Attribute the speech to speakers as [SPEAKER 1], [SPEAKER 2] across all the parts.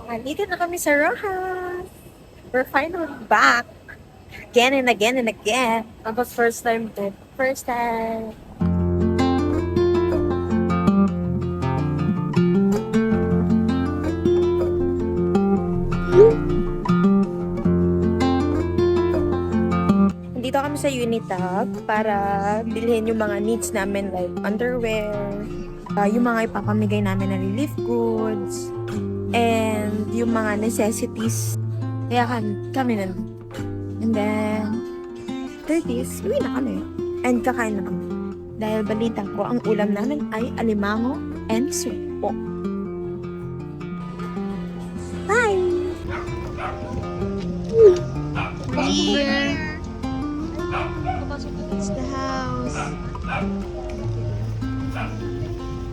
[SPEAKER 1] Nandito na kami sa Rojas. We're finally back. Again and again and again. Tapos first time to. First time. Nandito kami sa Unitab para bilhin yung mga needs namin like underwear, yung mga ipapamigay namin na relief goods, and yung mga necessities. Kaya kami nandito. And then, 30s, uwi na kami. And kakain na kami. Dahil balita ko, ang ulam namin ay alimango and supo. Bye! Here! It's the house.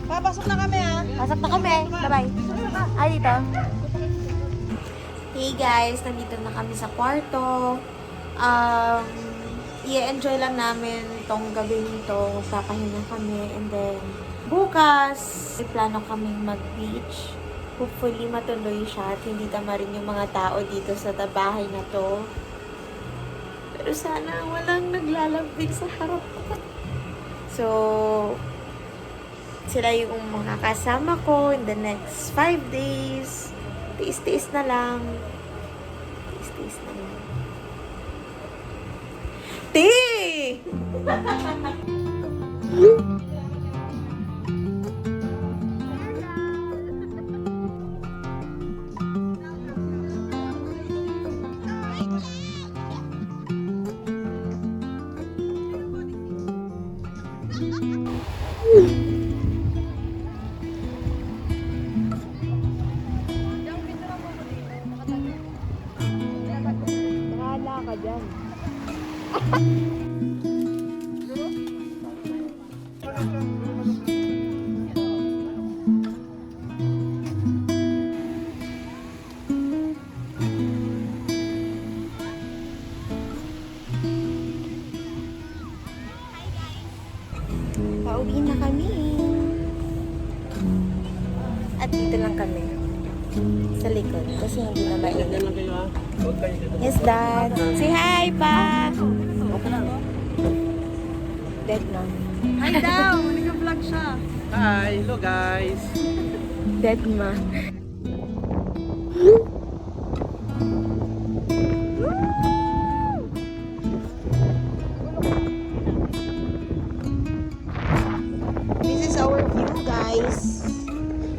[SPEAKER 2] Papasok na kami ha.
[SPEAKER 1] Pasok na kami. Bye-bye. Ay, dito. Hey guys, nandito na kami sa kwarto. I-enjoy lang namin tong gabi nito. Kakahinga kami. And then, bukas, may plano kaming mag-beach. Hopefully, matuloy siya at hindi tama rin yung mga tao dito sa bahay na to. Pero sana walang naglalambing sa harap ko. So, sila yung mga kasama ko in the next 5 days. Tiis-tiis na lang. Tiis-tiis na lang. Ti! Bahala ka dyan. Pauwi na kami. At dito lang kami. Sa likod. Kasi hindi na mainit. Yes, Dad. Say hi, Pa! Dead na.
[SPEAKER 2] Hi daw, nag-vlog siya.
[SPEAKER 3] Hi, hello guys.
[SPEAKER 1] Dead ma.
[SPEAKER 2] This is our view, guys.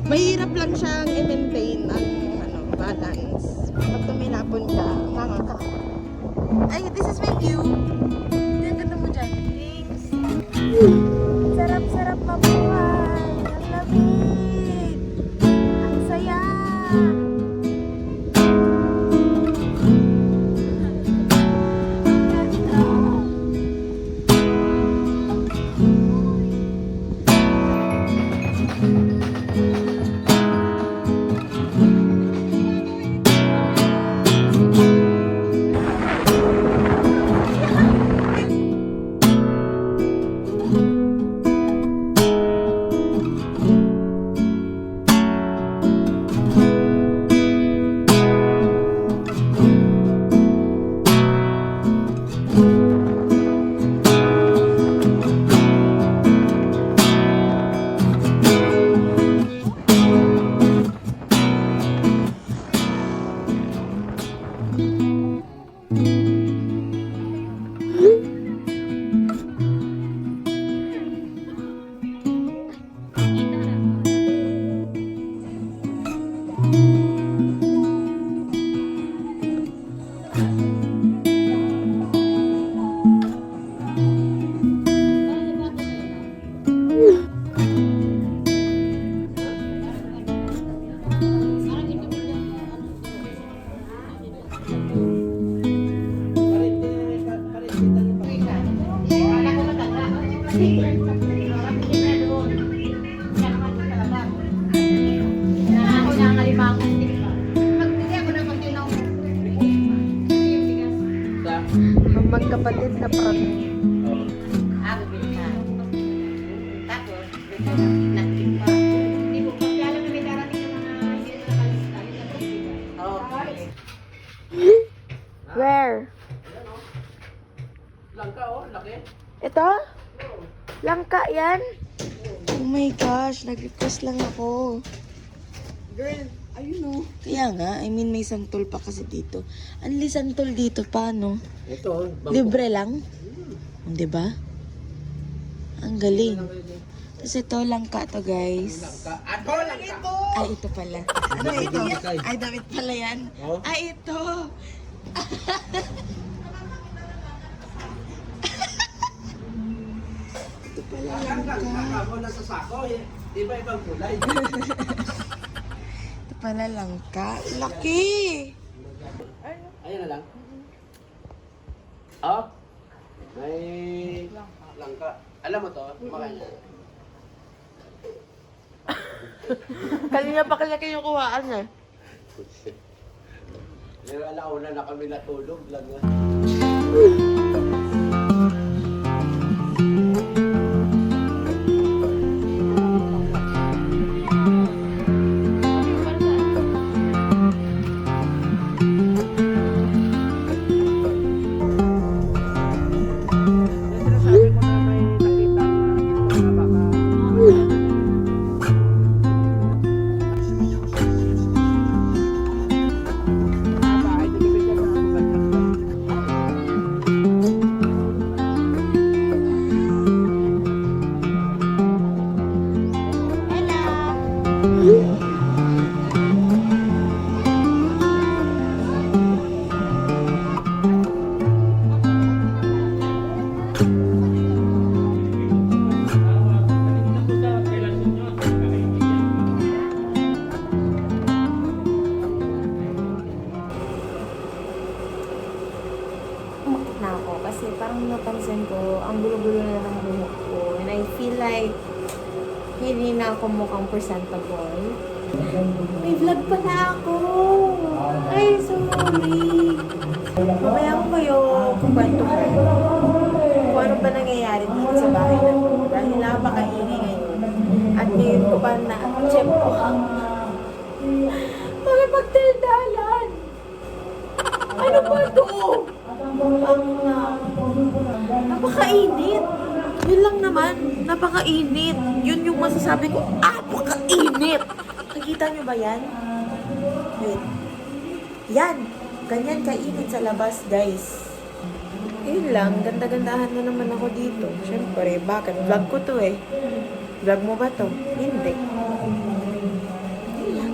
[SPEAKER 2] Mahirap lang siyang i-maintain ang balance. Pag tumilapon ka, manga ka. Ay, this is my view. Ganda mo dyan. Thanks.
[SPEAKER 1] Sarap-sarap mabuhay. Ang lamig. Ang saya. Magkapatid na prank.
[SPEAKER 2] Tapos, natin pa. Hindi mo, pagkala kami darating ng mga hindi na nakalista.
[SPEAKER 1] to? Langka yan?
[SPEAKER 2] Oh my gosh, nag-request lang ako.
[SPEAKER 1] Girl, ayun o.
[SPEAKER 2] Kaya nga, I mean may santol pa kasi dito. Anli santol dito, paano?
[SPEAKER 3] Ito,
[SPEAKER 2] Libre lang? Di ba? Ang galing. Tapos ito, langka to guys.
[SPEAKER 3] Ako lang ito!
[SPEAKER 2] Ay, ito pala. Ano ito? Ay, damit pala yan.
[SPEAKER 3] Oh.
[SPEAKER 2] Ay, ito. Ito pala langka.
[SPEAKER 3] Ako na sa sako, iba ibang kulay.
[SPEAKER 2] Ito pala langka. Laki!
[SPEAKER 3] Ayan na lang. Oh, may langka. Alam mo to, makanya.
[SPEAKER 2] Kanina pa kalaki yung kuhaan eh.
[SPEAKER 3] Pero alauna na kami natulog lang nga. Sinasabi ko na may nakita mga baka.
[SPEAKER 1] Umakit na ako kasi parang napansin ko ang gulo-gulo na ng buhok ko and I feel like hindi na ako mukhang presentable. May vlog pala ako! Ay, sorry! Mamaya ko kayo kukwento ko kung ano ba nangyayari dito sa bahay na to dahil napakaingay ngayon. At ngayon ko pa na-check ko makipagdaldalan! Ano ba to? Napakainit. Yun lang naman. Napakainit. Yun yung masasabi ko. Napakainit. Nakikita nyo ba yan? Wait. Yan. Ganyan kainit sa labas, guys. Yun lang. Ganda-gandahan na naman ako dito. Siyempre, bakit? Vlog ko to eh. Vlog mo ba to? Hindi. Yun lang.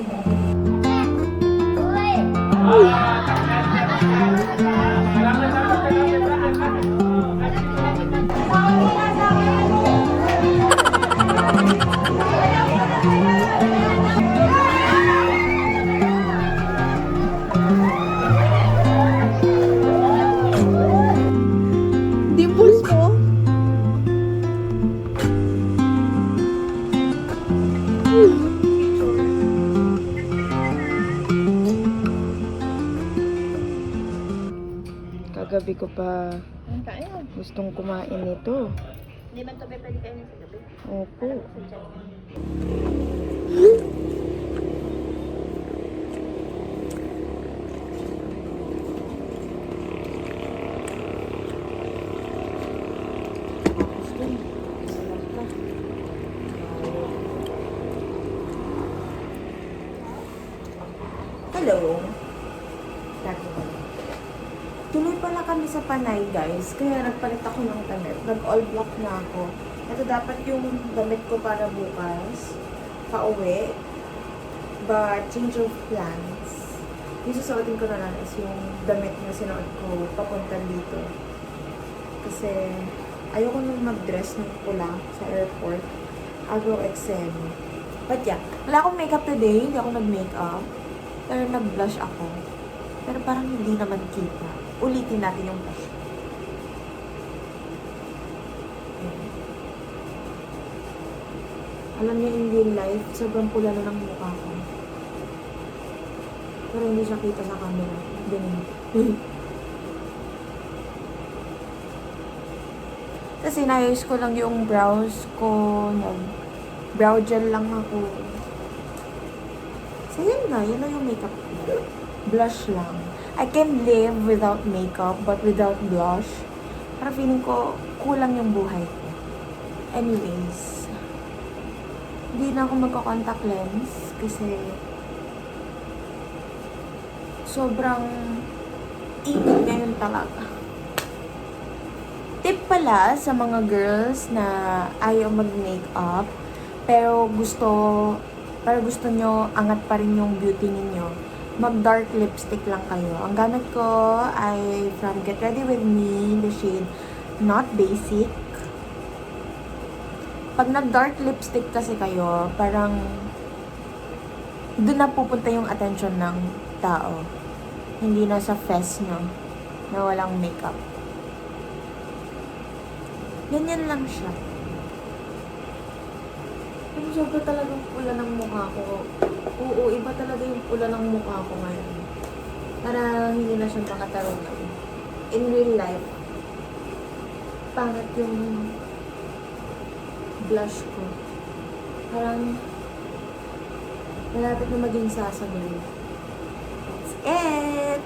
[SPEAKER 2] Dimples mo?
[SPEAKER 1] Kagabi ko pa gustong kumain nito.
[SPEAKER 4] Hindi man ito pwede kayo sa gabi.
[SPEAKER 1] Opo. Hello. Tuloy pala kami sa Panay, guys. Kaya nagpalit ako ng damit. Nag-all black na ako. Ito dapat yung damit ko para bukas. Pauwi. But, change of plans. Yung susuotin ko na lang is yung damit na sinuot ko papunta dito. Kasi, ayoko nung mag-dress ng pula sa airport. I'll go XM. But yeah, wala akong makeup today. Hindi ako nag-makeup. Pero nag-blush ako. Pero parang hindi naman kita. Ulitin natin yung blush. Alam niyo, in real life, sobrang pula na ng mukha ko. Pero hindi siya kita sa camera. Ganun. Kasi naayos ko lang yung brows ko. Brow gel lang ako. So yun na, yun na yung makeup ko. Blush lang. I can live without makeup, but without blush, parang feeling ko, kulang yung buhay ko. Anyways, hindi na ako magko-contact lens kasi sobrang init ngayon talaga. Tip pala sa mga girls na ayaw mag-makeup pero gusto nyo angat pa rin yung beauty ninyo, mag-dark lipstick lang kayo. Ang gamit ko ay from Get Ready With Me, the shade Not Basic. Pag nag-dark lipstick kasi kayo, parang doon na pupunta yung attention ng tao. Hindi na sa face nyo na walang makeup. Ganyan lang siya. Pero sobra talagang pula ng mukha ko. Oo, iba talaga yung pula ng mukha ko ngayon. Para hindi na siya makatarungan. In real life, pangit yung blush ko. Parang malapit na maging sasabay. That's it!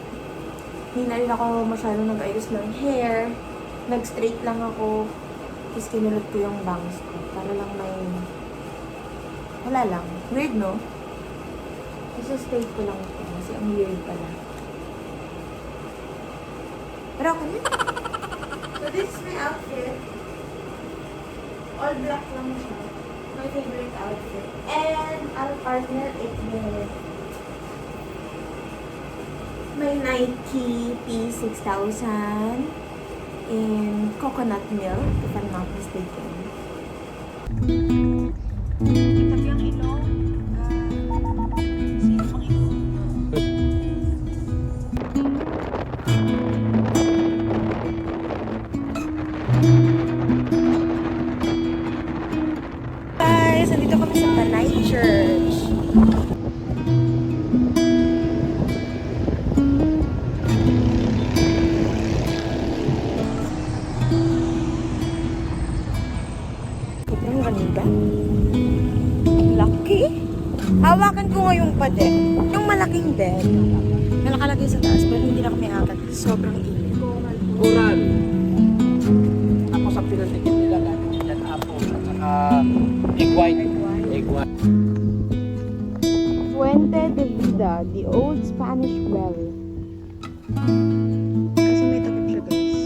[SPEAKER 1] Hindi na rin ako masyado nag-ayos ng hair. Nag-straight lang ako. Tapos kinulot ko yung bangs ko. Para lang may... Wala lang. Weird, no? Kasi straight ko lang ito. Kasi ang weird pala. Pero okay na. So this is my outfit. All black lang siya. My favorite outfit. And I'll partner it with my Nike P6000 in coconut milk, if I'm not mistaken.
[SPEAKER 2] Tabi ang ilong. Sino pang ilong?
[SPEAKER 1] Guys, nandito kami sa Panay Church. Sobrang ganda. Lucky. Hawakan ko ngayong pader. Yung malaking bed na nakalagay sa taas, pero hindi na kami akat. Sobrang init.
[SPEAKER 3] Uran. Ako sa pinantikit nila galing yan apple at saka egg white. Egg white.
[SPEAKER 2] Fuente de Vida, the old Spanish well. Kasi may takip siya, guys.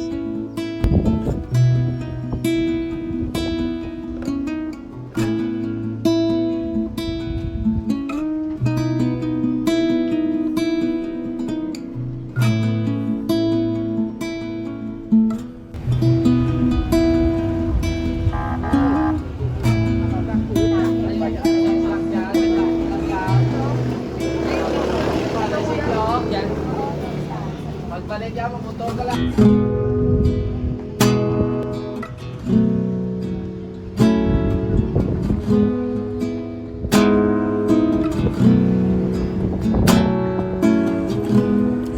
[SPEAKER 3] Pagbalik yan, mabuto ka lang.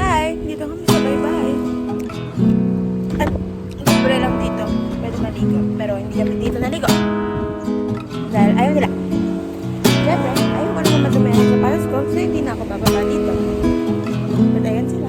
[SPEAKER 1] Hi! Dito kami sa bye-bye. At libre lang dito. Pwede maligo. Pero hindi kami dito naligo. Dahil ayaw nila. Siyempre, ayaw ko naman madumayan sa palos ko. So hindi na ako bababa dito. But ayan sila.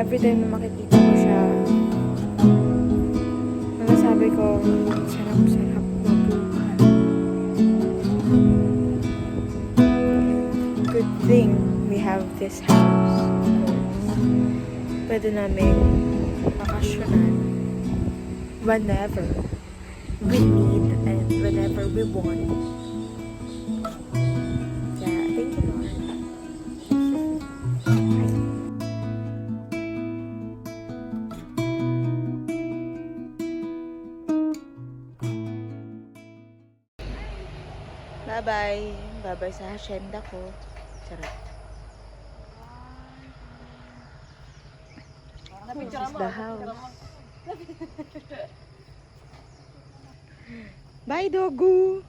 [SPEAKER 1] Every time na makikita ko siya, masasabi ko, sarap-sarap mabuhay. Good thing we have this house. Pwede namin bakasyonan whenever we need and whenever we want. Yeah, thank you, Lord.
[SPEAKER 2] Bye-bye. Bye-bye sa hacienda ko. Charot. This is the house. Bye, Dogu!